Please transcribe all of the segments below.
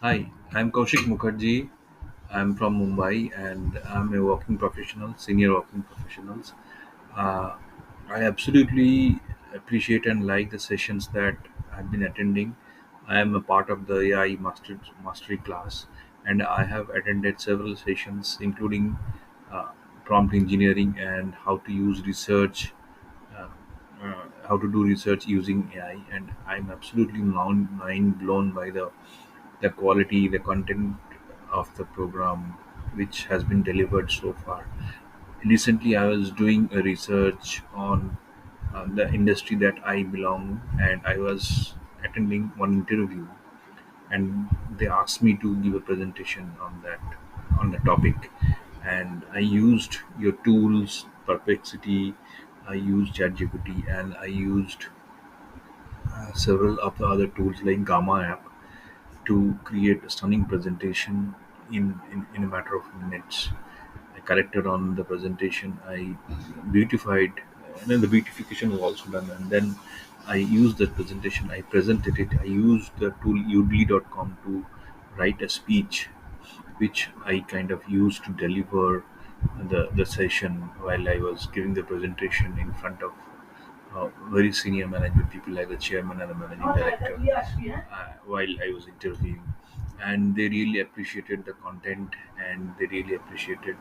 Hi, I'm Kaushik Mukherjee. I'm from Mumbai and I'm a working professional, senior working professional. Uh, I absolutely appreciate and like the sessions that I've been attending. I am a part of the AI Mastery class and I have attended several sessions, including uh, prompt engineering and how to use research, uh, how to do research using AI. And I'm absolutely mind blown by the quality, the content of the program which has been delivered so far. Recently, I was doing a research on the industry that I belong, and I was attending one interview, and they asked me to give a presentation on the topic, and I used your tools, Perplexity, I used ChatGPT, and I used several of the other tools like Gamma app to create a stunning presentation in a matter of minutes. I corrected on the presentation, I beautified, and then the beautification was also done. And then I used that presentation, I presented it, I used the tool udly.com to write a speech which I kind of used to deliver the session while I was giving the presentation in front of very senior management people like the chairman and the managing director while I was interviewing. And they really appreciated the content and they really appreciated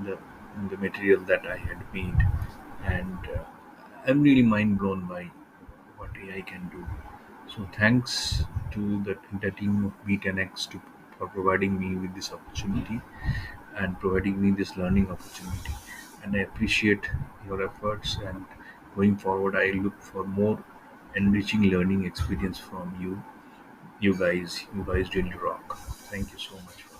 the, the material that I had made. And I'm really mind blown by what AI can do. So thanks to the entire team of B10X for providing me with this opportunity and providing me this learning opportunity. And I appreciate your efforts. And going forward, I look for more enriching learning experience from you. You guys really rock. Thank you so much.